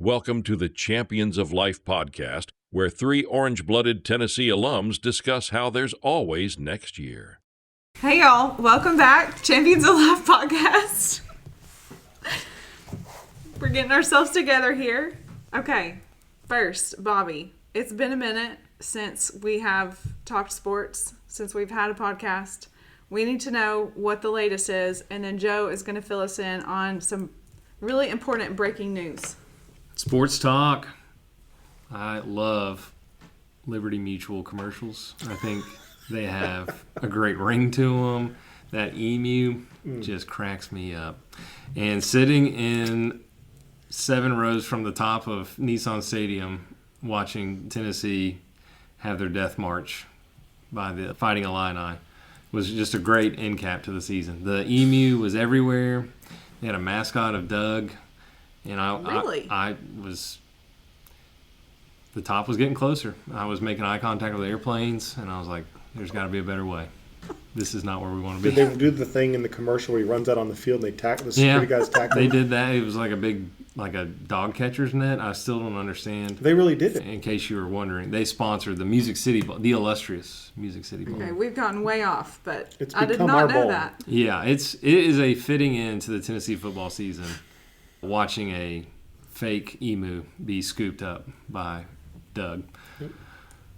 Welcome to the Champions of Life podcast, where three orange-blooded Tennessee alums discuss how there's always next year. Hey y'all, welcome back, Champions of Life podcast. We're getting ourselves together here. Okay, first, Bobby, it's been a minute since we have talked sports, since we've had a podcast. We need to know what the latest is, and then Joe is going to fill us in on some really important breaking news. Sports talk. I love Liberty Mutual commercials. I think they have a great ring to them. That emu just cracks me up. And sitting in 7 rows from the top of Nissan Stadium watching Tennessee have their death march by the Fighting Illini was just a great end cap to the season. The emu was everywhere. They had a mascot of Doug. And I was, the top was getting closer. I was making eye contact with the airplanes, and I was like, there's got to be a better way. This is not where we want to be. Did they do the thing in the commercial where he runs out on the field and the security guys tackle him? They did that. It was like a dog catcher's net. I still don't understand. They really did it. In case you were wondering, they sponsored the Music City Bowl, the illustrious Music City Bowl. Okay, we've gotten way off, but It's I did become not our know bowl. that. Yeah, it is a fitting end to the Tennessee football season, watching a fake emu be scooped up by Doug. Yep.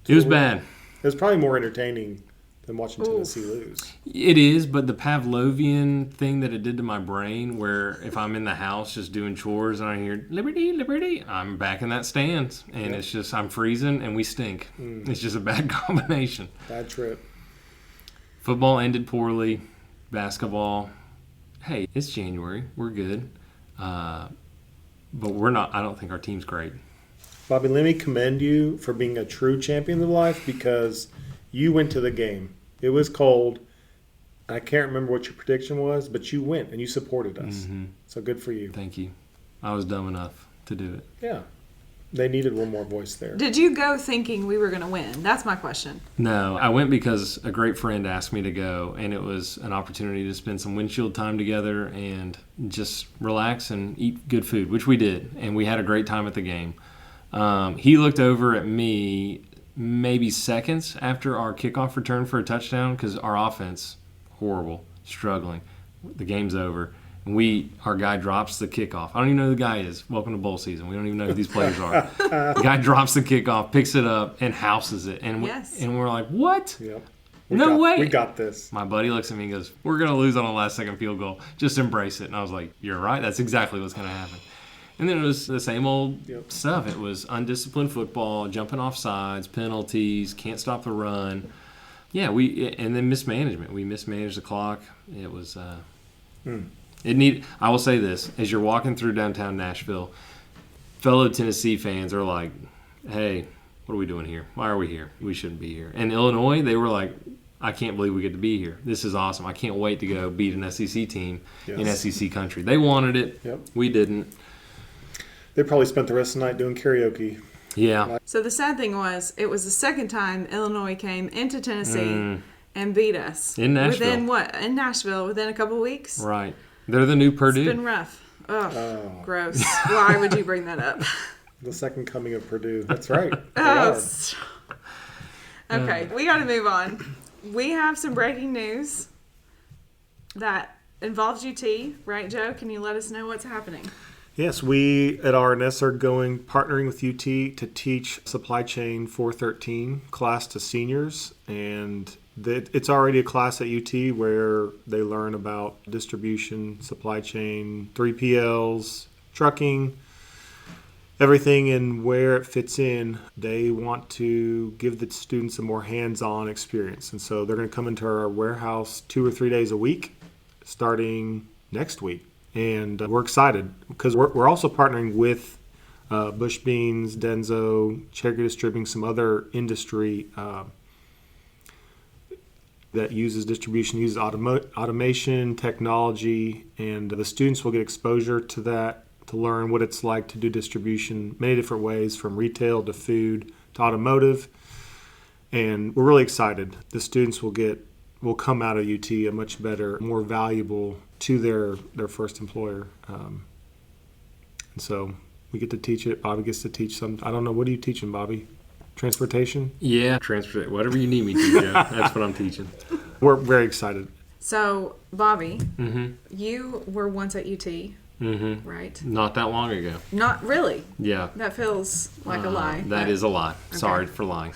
It was bad. It was probably more entertaining than watching Tennessee lose. It is, but the Pavlovian thing that it did to my brain, where if I'm in the house just doing chores and I hear Liberty, Liberty, I'm back in that stand, and it's just I'm freezing and we stink. It's just a bad combination. Bad trip. Football ended poorly. Basketball, hey, it's January. We're good. But we're not. I don't think our team's great. Bobby, let me commend you for being a true champion of life because you went to the game. It was cold. I can't remember what your prediction was, but you went and you supported us. Mm-hmm. So good for you. Thank you. I was dumb enough to do it. Yeah. They needed one more voice there. Did you go thinking we were going to win? That's my question. No, I went because a great friend asked me to go, and it was an opportunity to spend some windshield time together and just relax and eat good food, which we did, and we had a great time at the game. He looked over at me maybe seconds after our kickoff return for a touchdown because our offense, horrible, struggling. The game's over. Our guy drops the kickoff. I don't even know who the guy is. Welcome to bowl season. We don't even know who these players are. The guy drops the kickoff, picks it up, and houses it. And we're like, what? Yep. No way. We got this. My buddy looks at me and goes, we're going to lose on a last-second field goal. Just embrace it. And I was like, you're right. That's exactly what's going to happen. And then it was the same old stuff. It was undisciplined football, jumping off sides, penalties, can't stop the run. Yeah, and then mismanagement. We mismanaged the clock. It was I will say this, as you're walking through downtown Nashville, fellow Tennessee fans are like, hey, what are we doing here? Why are we here? We shouldn't be here. And Illinois, they were like, I can't believe we get to be here. This is awesome. I can't wait to go beat an SEC team in SEC country. They wanted it. Yep. We didn't. They probably spent the rest of the night doing karaoke. Yeah. So the sad thing was, it was the second time Illinois came into Tennessee and beat us. In Nashville. Within what? In Nashville, within a couple weeks? Right. They're the new Purdue. It's been rough. Oh, gross. Why would you bring that up? The second coming of Purdue. That's right. Okay, we got to move on. We have some breaking news that involves UT, right, Joe? Can you let us know what's happening? Yes, we at RNS are partnering with UT to teach Supply Chain 413 class to seniors. And it's already a class at UT where they learn about distribution, supply chain, 3PLs, trucking, everything and where it fits in. They want to give the students a more hands-on experience. And so they're going to come into our warehouse 2 or 3 days a week starting next week. And we're excited because we're also partnering with Bush Beans, Denso, Cherokee Distributing, some other industry that uses distribution, uses automation, technology, and the students will get exposure to that to learn what it's like to do distribution many different ways, from retail to food to automotive. And we're really excited. The students will come out of UT a much better, more valuable to their first employer. And so We get to teach it. Bobby gets to teach some. I don't know. What are you teaching, Bobby? Transportation? Yeah, transport, whatever you need me to, Joe. That's what I'm teaching. We're very excited. So, Bobby, Mm-hmm. you were once at UT, Mm-hmm. right? Not that long ago. Not really. Yeah. That feels like a lie. That but is a lie. Sorry for lying.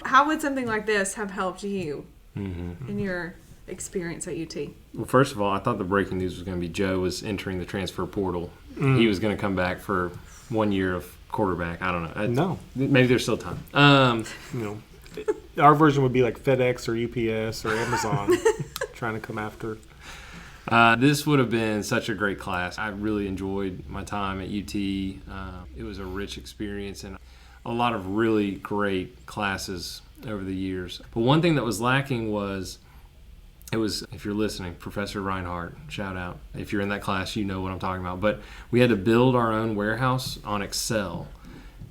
How would something like this have helped you Mm-hmm. in your experience at UT? Well, first of all, I thought the breaking news was going to be Joe was entering the transfer portal. He was going to come back for 1 year of quarterback. I don't know. No. Maybe there's still time. You know, our version would be like FedEx or UPS or Amazon trying to come after. This would have been such a great class. I really enjoyed my time at UT. It was a rich experience and a lot of really great classes over the years. But one thing that was lacking was, if you're listening, Professor Reinhardt, shout out. If you're in that class, you know what I'm talking about. But we had to build our own warehouse on Excel.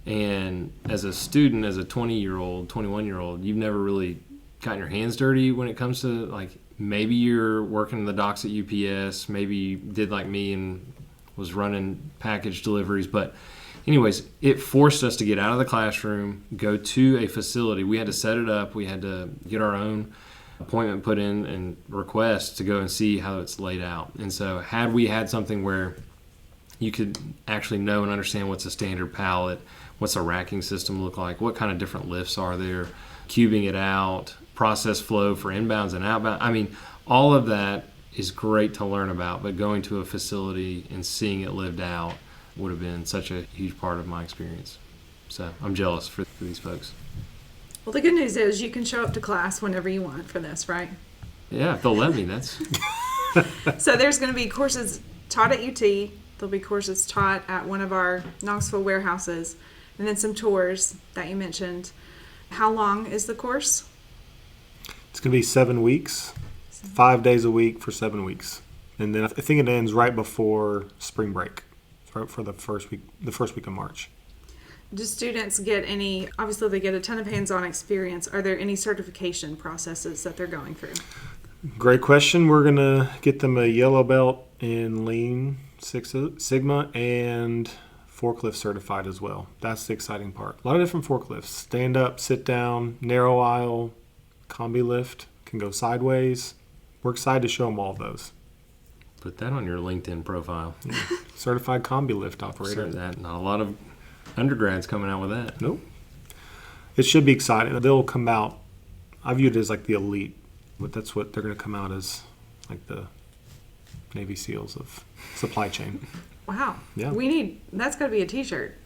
And as a student, as a 20-year-old, 21-year-old, you've never really gotten your hands dirty when it comes to, like, maybe you're working the docks at UPS, maybe you did like me and was running package deliveries. But anyways, it forced us to get out of the classroom, go to a facility. We had to set it up. We had to get our own appointment put in and request to go and see how it's laid out. And so had we had something where you could actually know and understand what's a standard pallet, what's a racking system look like, what kind of different lifts are there, cubing it out, process flow for inbounds and outbound. I mean, all of that is great to learn about, but going to a facility and seeing it lived out would have been such a huge part of my experience. So I'm jealous for these folks. Well, the good news is you can show up to class whenever you want for this, right? Yeah, if they'll let me, that's... So there's going to be courses taught at UT. There'll be courses taught at one of our Knoxville warehouses, and then some tours that you mentioned. How long is the course? It's going to be 7 weeks, 5 days a week for 7 weeks. And then I think it ends right before spring break, right for the first week of March. Do students get any, obviously they get a ton of hands-on experience. Are there any certification processes that they're going through? Great question. We're going to get them a yellow belt in Lean Six Sigma and forklift certified as well. That's the exciting part. A lot of different forklifts. Stand up, sit down, narrow aisle, combi lift, can go sideways. We're excited to show them all of those. Put that on your LinkedIn profile. Yeah. Certified combi lift operator. That, not a lot of undergrads coming out with that. Nope. It should be exciting. They'll come out, I view it as like the elite, but that's what they're going to come out as, like the Navy SEALs of supply chain. Wow. Yeah. That's got to be a t-shirt.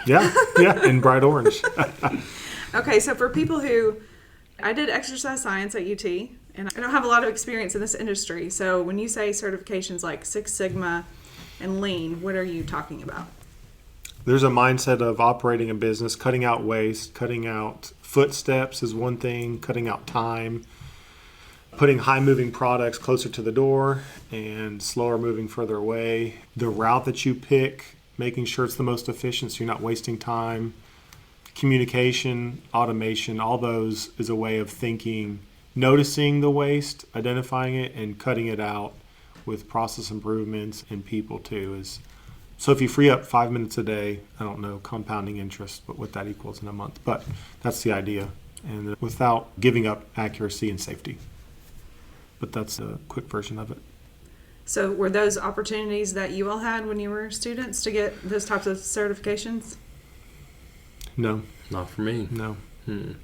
Yep. Yeah, in bright orange. Okay, so for people who, I did exercise science at UT, and I don't have a lot of experience in this industry. So when you say certifications like Six Sigma and Lean, what are you talking about? There's a mindset of operating a business, cutting out waste, cutting out footsteps is one thing, cutting out time, putting high-moving products closer to the door and slower moving further away. The route that you pick, making sure it's the most efficient so you're not wasting time. Communication, automation, all those is a way of thinking, noticing the waste, identifying it, and cutting it out with process improvements and people too. So if you free up 5 minutes a day, I don't know, compounding interest, but what that equals in a month. But that's the idea, and without giving up accuracy and safety. But that's a quick version of it. So were those opportunities that you all had when you were students to get those types of certifications? No. Not for me. No.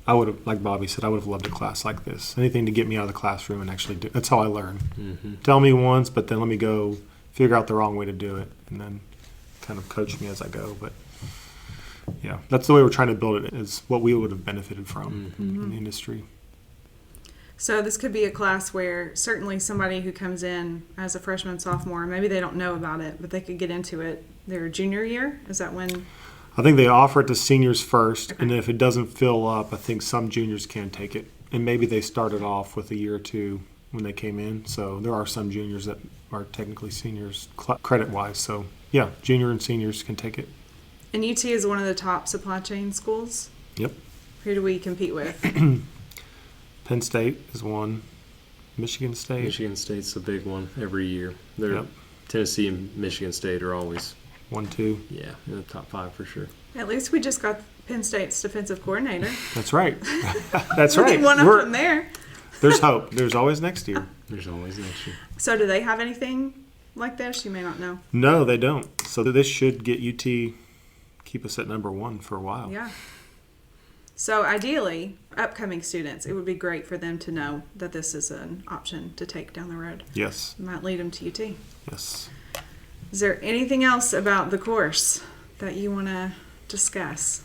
I would have, like Bobby said, I would have loved a class like this. Anything to get me out of the classroom and actually do. That's how I learn. Mm-hmm. Tell me once, but then let me go figure out the wrong way to do it, and then kind of coach me as I go. But yeah, that's the way we're trying to build it, is what we would have benefited from in the industry. So this could be a class where certainly somebody who comes in as a freshman, sophomore, maybe they don't know about it, but they could get into it their junior year. Is that when? I think they offer it to seniors first, and if it doesn't fill up, I think some juniors can take it. And maybe they started off with a year or two when they came in. So there are some juniors that are technically seniors credit-wise. So yeah, junior and seniors can take it. And UT is one of the top supply chain schools. Yep. Who do we compete with? Penn State is one. Michigan State. Michigan State's a big one every year. Yep. Tennessee and Michigan State are always 1, 2. Yeah, in the top 5 for sure. At least we just got Penn State's defensive coordinator. That's right. That's We right. need one up from there. There's hope. There's always next year. There's always next year. So do they have anything like this? You may not know. No, they don't. So this should get UT, keep us at number 1 for a while. Yeah. So ideally, upcoming students, it would be great for them to know that this is an option to take down the road. Yes. It might lead them to UT. Yes. Is there anything else about the course that you want to discuss?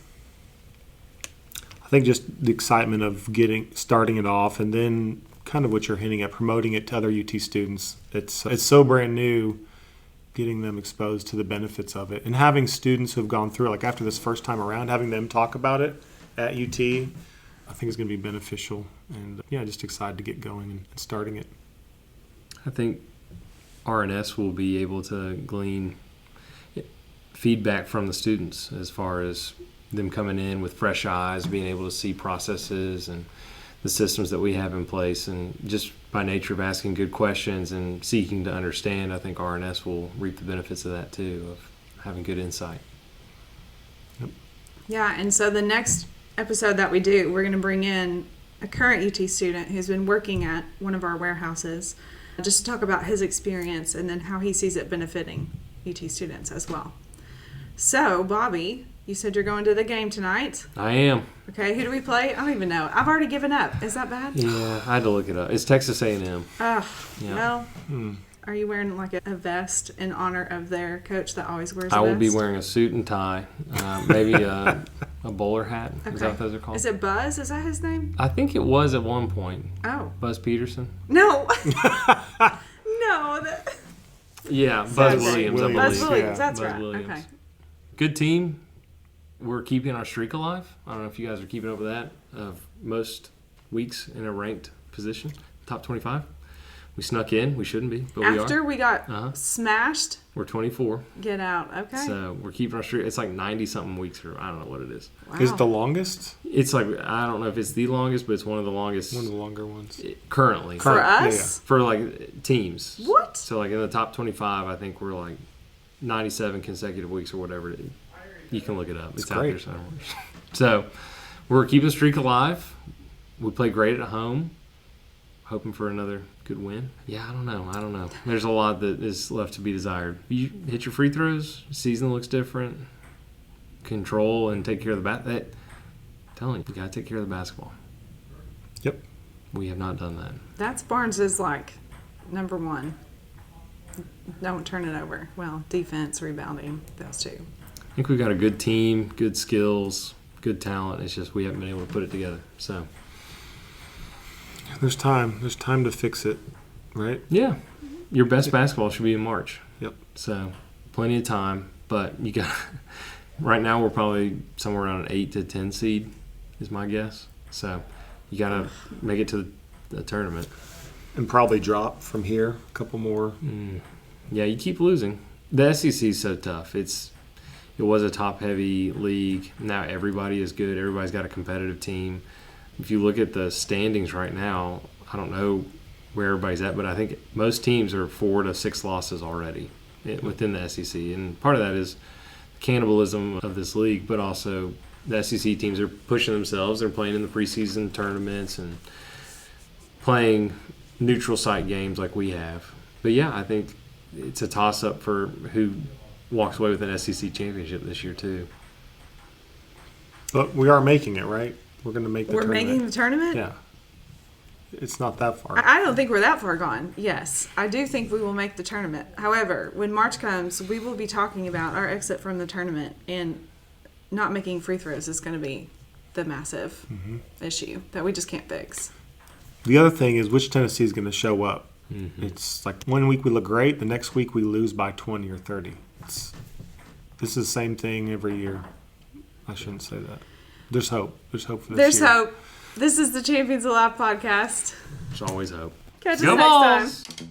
I think just the excitement of starting it off, and then kind of what you're hinting at, promoting it to other UT students. It's so brand new, getting them exposed to the benefits of it, and having students who have gone through it, like after this first time around, having them talk about it at UT, I think is going to be beneficial. And yeah, just excited to get going and starting it. I think RNS will be able to glean feedback from the students as far as them coming in with fresh eyes, being able to see processes and the systems that we have in place, and just by nature of asking good questions and seeking to understand, I think RNS will reap the benefits of that too, of having good insight. Yeah, and so the next episode that we do, we're going to bring in a current UT student who's been working at one of our warehouses just to talk about his experience and then how he sees it benefiting UT students as well. So, Bobby, you said you're going to the game tonight. I am. Okay, who do we play? I don't even know. I've already given up. Is that bad? Yeah, I had to look it up. It's Texas A&M. Ugh, Yeah. well, are you wearing like a vest in honor of their coach that always wears a I vest? will be wearing a suit and tie, maybe a bowler hat. Is that what those are called? Is it Buzz? Is that his name? I think it was at one point. Oh. Buzz Peterson? No. No. Yeah, Buzz Sorry. Williams, I believe. Buzz Williams, Yeah. that's Buzz right. Williams. Okay. Good team. We're keeping our streak alive. I don't know if you guys are keeping up with that, of most weeks in a ranked position, top 25. We snuck in. We shouldn't be, but After we we got Uh-huh. smashed, are. We're 24. get out. Okay. So we're keeping our streak. It's like 90-something weeks, or I don't know what it is. Wow. Is it the longest? It's like, I don't know if it's the longest, but it's one of the longest One of the longer ones. currently. For Yeah, us? For like teams. What? So like in the top 25, I think we're like 97 consecutive weeks or whatever it is. You can look it up. It's out great. there somewhere. So we're keeping the streak alive. We play great at home. Hoping for another good win. Yeah, I don't know. There's a lot that is left to be desired. You hit your free throws. Season looks different. Control and take care of the I'm telling you got to take care of the basketball. Yep. We have not done that. That's Barnes' like number one. Don't turn it over. Well, defense, rebounding, those two. I think we've got a good team, good skills, good talent. It's just we haven't been able to put it together. So There's time. There's time to fix it, right? yeah, your best basketball should be in March. Yep. So plenty of time, but you got. Right now we're probably somewhere around an 8 to 10 seed, is my guess. So you got to make it to the tournament. And probably drop from here. A couple more. Yeah, you keep losing. The SEC is so tough. It was a top-heavy league. Now everybody is good. Everybody's got a competitive team. If you look at the standings right now, I don't know where everybody's at, but I think most teams are 4 to 6 losses already within the SEC. And part of that is cannibalism of this league, but also the SEC teams are pushing themselves. They're playing in the preseason tournaments and playing neutral site games like we have. But yeah, I think it's a toss-up for who walks away with an SEC championship this year too. But we are making it, right? We're going to make the We're tournament. making the tournament? Yeah. It's not that far. I don't think we're that far gone. Yes, I do think we will make the tournament. However, when March comes, we will be talking about our exit from the tournament, and not making free throws is going to be the massive issue that we just can't fix. The other thing is which Tennessee is going to show up. It's like one week we look great, the next week we lose by 20 or 30. This is the same thing every year. I shouldn't say that. There's hope. There's hope for this There's year. hope. This is the Champions Alive podcast. There's always hope. Catch us Go next Balls! time.